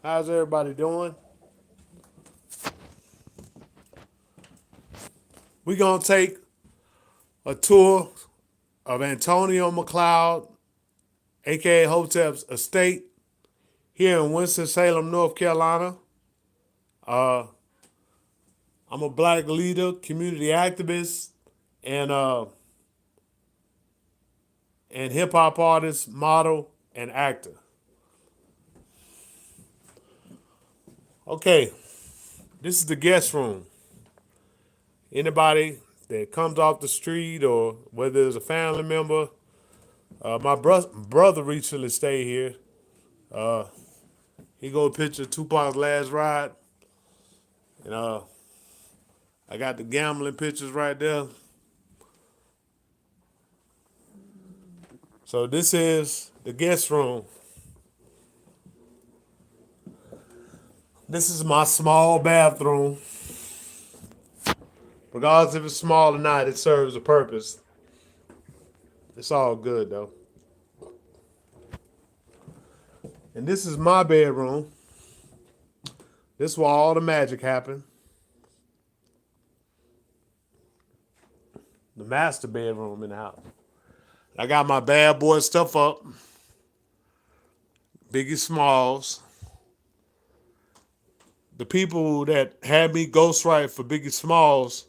How's everybody doing? We're going to take a tour of Antonio McCloud, aka Hotep's estate here in Winston-Salem, North Carolina. Uh, I'm a black leader, community activist, and hip hop artist, model, and actor. Okay, this is the guest room. Anybody that comes off the street or whether it's a family member, my brother recently stayed here. Uh, he go picture Tupac's last ride, and I got the gambling pictures right there. So this is the guest room. This is my small bathroom. Regardless if it's small or not, it serves a purpose. It's all good though. And this is my bedroom. This is where all the magic happened. The master bedroom in the house. I got my bad boy stuff up. Biggie Smalls. The people that had me ghostwrite for Biggie Smalls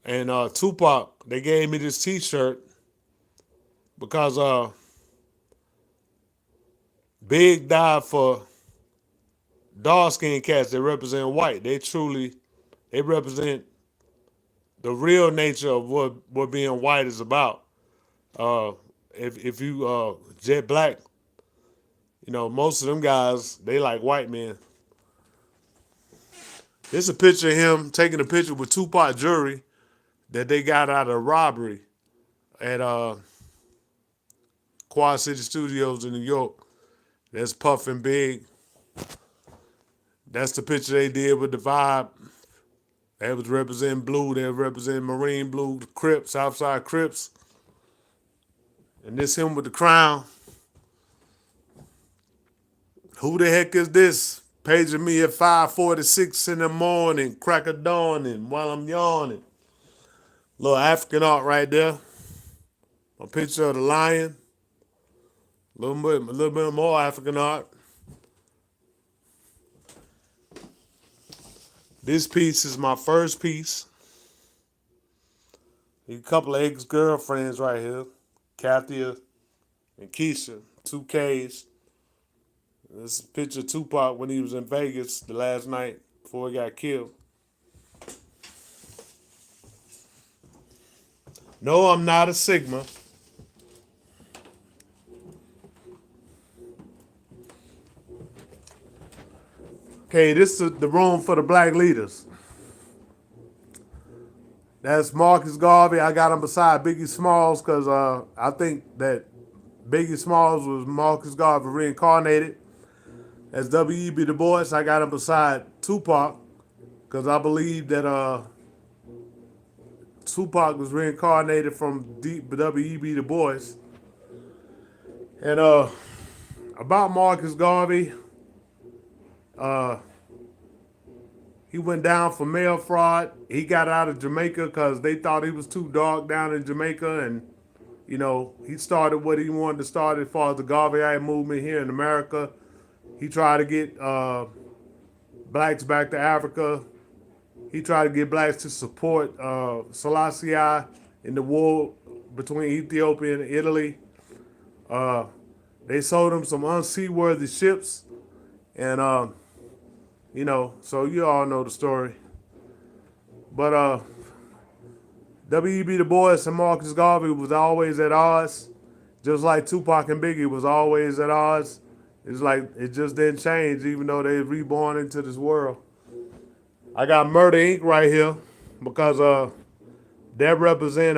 and Tupac, they gave me this T-shirt because Big died for dark skinned cats that represent white. They represent the real nature of what being white is about. Uh, if you jet black, most of them guys they like white men. This is a picture of him taking a picture with Tupac jewelry that they got out of a robbery at Quad City Studios in New York. That's Puff and Big. That's the picture they did with the vibe. They was representing blue. They was representing Marine Blue, the Crips, Southside Crips. And this him with the crown. Who the heck is this? Paging me at 5:46 in the morning, crack of dawning while I'm yawning. Little African art right there. A picture of the lion. A little bit more African art. This piece is my first piece. A couple of ex-girlfriends right here. Kathia and Keisha, 2Ks. This is a picture of Tupac when he was in Vegas the last night before he got killed. No, I'm not a Sigma. Okay, this is the room for the black leaders. That's Marcus Garvey. I got him beside Biggie Smalls because I think that Biggie Smalls was Marcus Garvey reincarnated. As W.E.B. Du Bois, I got him beside Tupac because I believe that Tupac was reincarnated from W.E.B. Du Bois. And about Marcus Garvey, he went down for mail fraud. He got out of Jamaica because they thought he was too dark down in Jamaica. And, he started what he wanted to start as far as the Garveyite movement here in America. He tried to get blacks back to Africa. He tried to get blacks to support Selassie in the war between Ethiopia and Italy. They sold him some unseaworthy ships. And, so you all know the story. But W.E.B. Du Bois and Marcus Garvey was always at odds. Just like Tupac and Biggie was always at odds. It's like it just didn't change even though they reborn into this world. I got Murder Inc. right here because that represent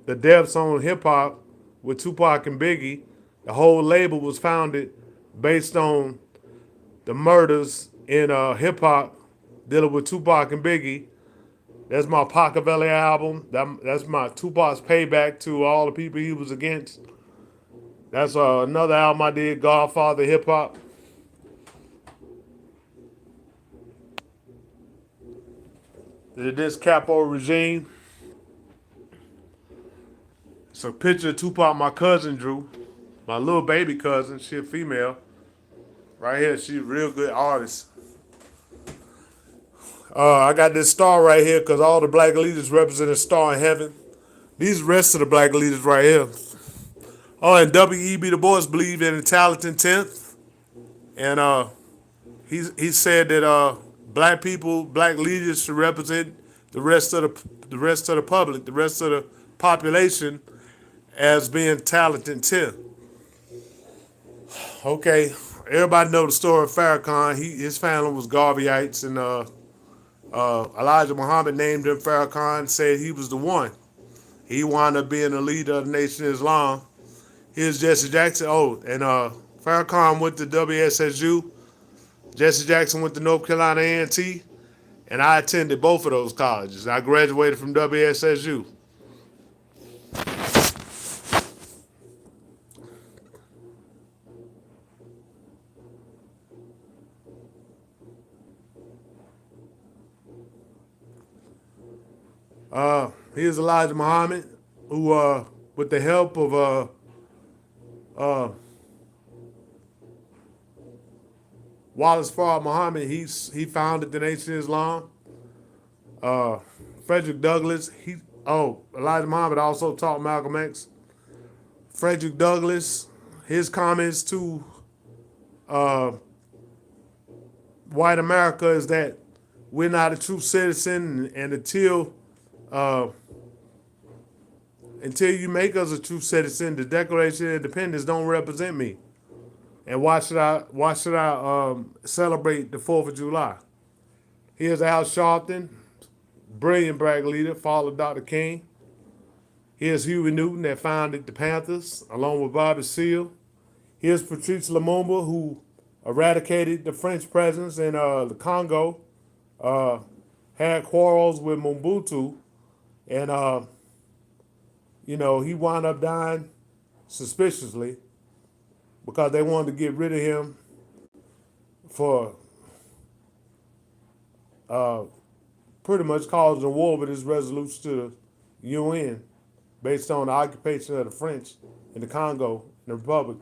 the deaths on hip hop with Tupac and Biggie. The whole label was founded based on the murders in hip hop dealing with Tupac and Biggie. That's my Machiavelli album. That's my Tupac's payback to all the people he was against. That's another album I did, Godfather Hip Hop. This capo regime. It's a picture of Tupac my cousin drew. My little baby cousin. She a female. Right here, she's a real good artist. I got this star right here because all the black leaders represent a star in heaven. These rest of the black leaders right here. Oh, and W.E.B. Du Bois believed in a talented tenth, and he said that black people, black leaders should represent the public, the rest of the population as being talented tenth. Okay, everybody know the story of Farrakhan. His family was Garveyites, and Elijah Muhammad named him Farrakhan. Said he was the one. He wound up being the leader of the Nation of Islam. Here's Jesse Jackson. Oh, and Farrakhan went to WSSU. Jesse Jackson went to North Carolina A&T, and I attended both of those colleges. I graduated from WSSU. Here's Elijah Muhammad, who, with the help of Wallace Fard Muhammad, he founded the Nation of Islam. Frederick Douglass, Elijah Muhammad also taught Malcolm X. Frederick Douglass, his comments to white America is that we're not a true citizen, and until you make us a true citizen, the Declaration of Independence don't represent me. And why should I celebrate the 4th of July? Here's Al Sharpton, brilliant black leader, followed Dr. King. Here's Huey Newton that founded the Panthers, along with Bobby Seale. Here's Patrice Lumumba, who eradicated the French presence in the Congo, had quarrels with Mobutu, and he wound up dying suspiciously because they wanted to get rid of him for pretty much causing a war with his resolution to the UN based on the occupation of the French in the Congo, in the Republic.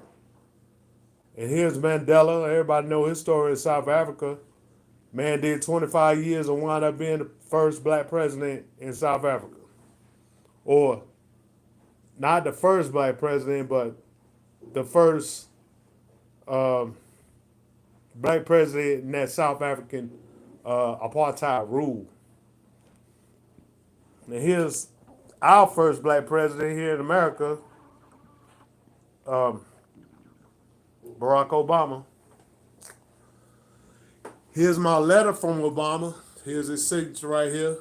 And here's Mandela. Everybody know his story in South Africa. Man did 25 years and wound up being the first black president in South Africa. Or not the first black president, but the first black president in that South African apartheid rule. And here's our first black president here in America, Barack Obama. Here's my letter from Obama. Here's his signature right here.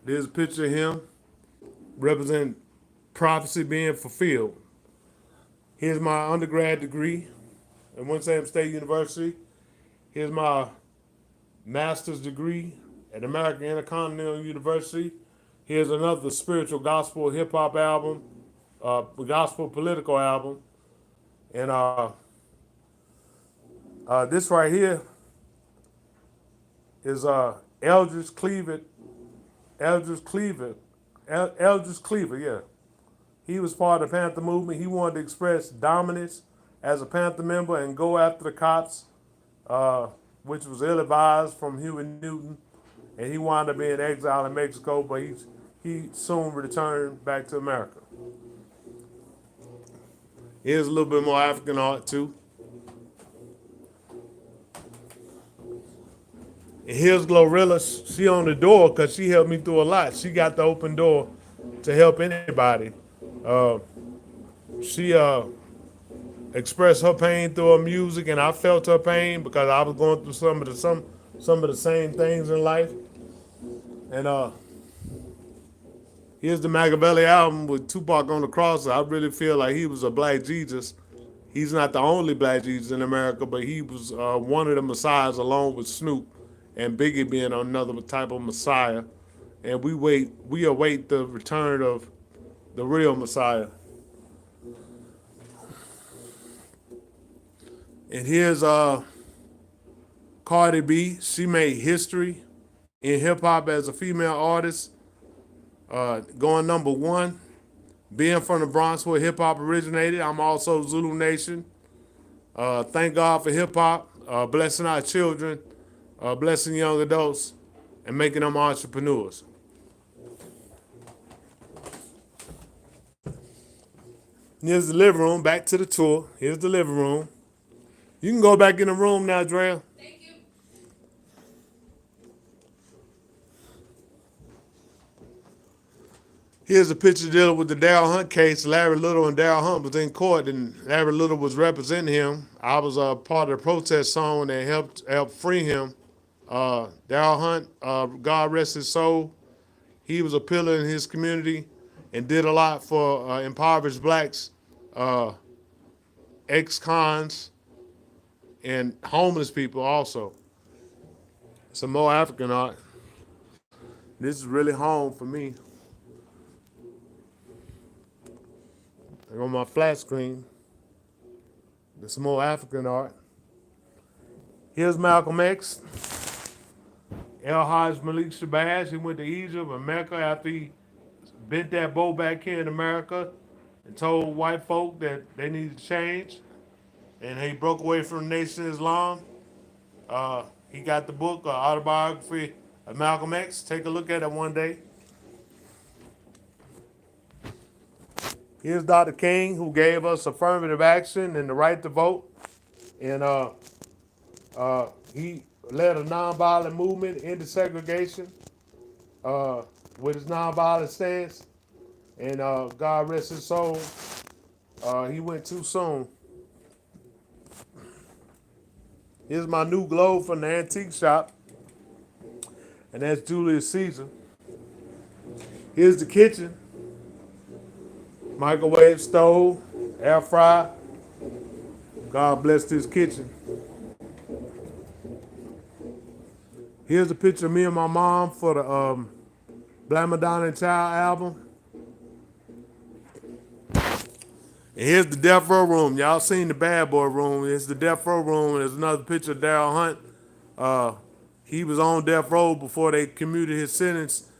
There's a picture of him representing prophecy being fulfilled. Here's my undergrad degree at Winston State University. Here's my master's degree at American Intercontinental University. Here's another spiritual gospel hip hop album, gospel political album. And this right here is Eldridge Cleaver. Eldridge Cleaver, yeah. He was part of the Panther movement. He wanted to express dominance as a Panther member and go after the cops, which was ill-advised from Huey Newton. And he wound up being exiled in Mexico, but he soon returned back to America. Here's a little bit more African art, too. And here's Glorilla. She on the door because she helped me through a lot. She got the open door to help anybody. She expressed her pain through her music, and I felt her pain because I was going through some of the same things in life. And here's the Machiavelli album with Tupac on the cross. I really feel like he was a black Jesus. He's not the only black Jesus in America, but he was one of the messiahs along with Snoop and Biggie being another type of messiah. And we await the return of the real messiah. And here's Cardi B. She made history in hip hop as a female artist, going number one. Being from the Bronx where hip hop originated, I'm also Zulu Nation. Thank God for hip hop, blessing our children, blessing young adults, and making them entrepreneurs. Here's the living room. Back to the tour. Here's the living room. You can go back in the room now, Drea. Here's a picture dealing with the Darryl Hunt case. Larry Little and Darryl Hunt was in court, and Larry Little was representing him. I was a part of the protest song that helped free him. Darryl Hunt, God rest his soul, he was a pillar in his community and did a lot for impoverished blacks, uh, ex-cons, and homeless people also. Some more African art. This is really home for me. And on my flat screen, there's some more African art. Here's Malcolm X. El Hajj Malik Shabazz. He went to Egypt and Mecca after he bent that bow back here in America and told white folk that they needed to change. And he broke away from the Nation of Islam. He got the book, Autobiography of Malcolm X. Take a look at it one day. Here's Dr. King, who gave us affirmative action and the right to vote. And he led a nonviolent movement into segregation with his nonviolent stance. And God rest his soul, he went too soon. Here's my new globe from the antique shop. And that's Julius Caesar. Here's the kitchen. Microwave, stove, air fryer. God bless this kitchen. Here's a picture of me and my mom for the Black Madonna and Child album. And here's the death row room. Y'all seen the bad boy room. It's the death row room. There's another picture of Darryl Hunt. He was on death row before they commuted his sentence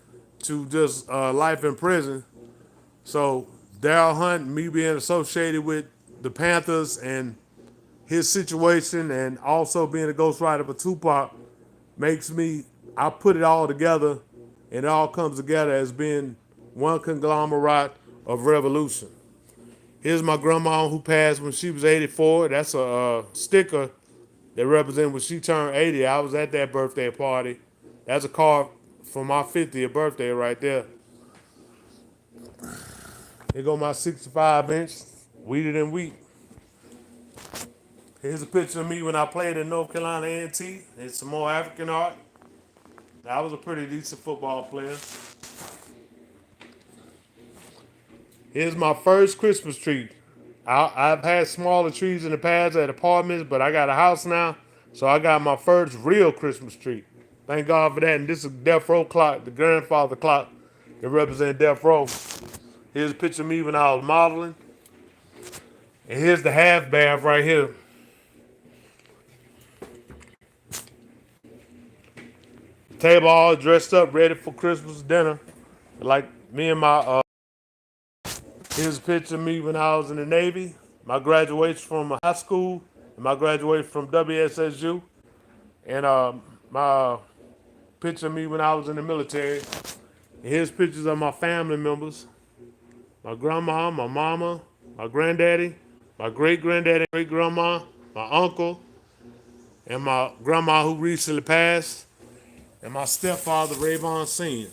to just life in prison. So Darryl Hunt, me being associated with the Panthers and his situation, and also being a ghostwriter for Tupac, makes me, I put it all together, and it all comes together as being one conglomerate of revolution. Here's my grandma who passed when she was 84. That's a sticker that represents when she turned 80. I was at that birthday party. That's a card for my 50th birthday right there. Here go my 65-inch, weeded and wheat. Here's a picture of me when I played in North Carolina A&T. It's some more African art. I was a pretty decent football player. Here's my first Christmas tree. I've had smaller trees in the past at apartments, but I got a house now, so I got my first real Christmas tree. Thank God for that. And this is Death Row clock, the grandfather clock that represents Death Row. Here's a picture of me when I was modeling. And here's the half bath right here. The table all dressed up, ready for Christmas dinner. Like me and my here's a picture of me when I was in the Navy, my graduation from high school, and my graduation from WSSU, and my picture of me when I was in the military. And here's pictures of my family members, my grandma, my mama, my granddaddy, my great-granddaddy, great-grandma, my uncle, and my grandma who recently passed, and my stepfather, Rayvon Sr.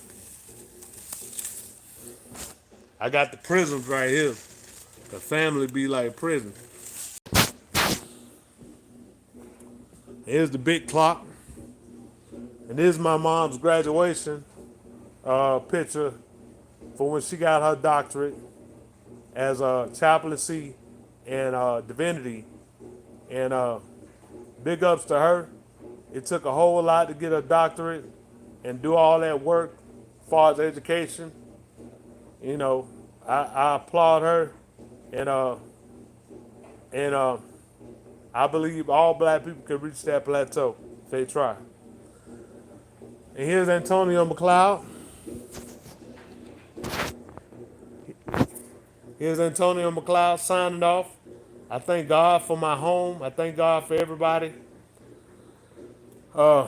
I got the prisms right here. The family be like prison. Here's the big clock. And this is my mom's graduation picture for when she got her doctorate as a chaplaincy and divinity. And big ups to her. It took a whole lot to get a doctorate and do all that work as far as education. You know, I applaud her, and I believe all black people can reach that plateau if they try. And here's Antonio McCloud. Here's Antonio McCloud signing off. I thank God for my home. I thank God for everybody. Uh,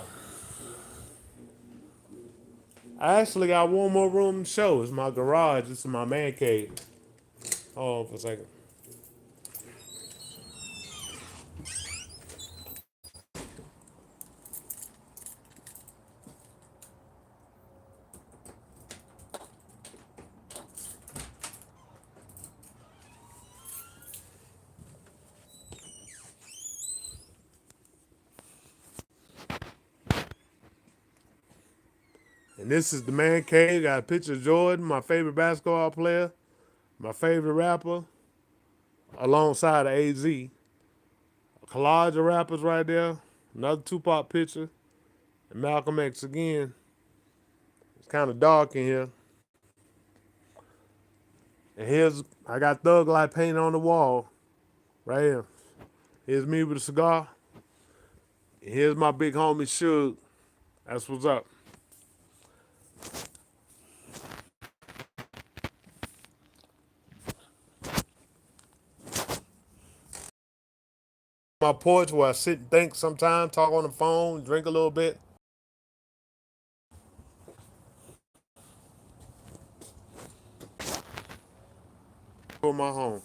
I actually got one more room to show. It's my garage. This is my man cave. Hold on for a second. And this is the man cave. Got a picture of Jordan, my favorite basketball player, my favorite rapper, alongside of AZ. A collage of rappers right there. Another Tupac picture. And Malcolm X again. It's kind of dark in here. And here's, I got Thug Life painted on the wall. Right here. Here's me with a cigar. And here's my big homie Suge. That's what's up. My porch where I sit and think sometimes, talk on the phone, drink a little bit. For my home.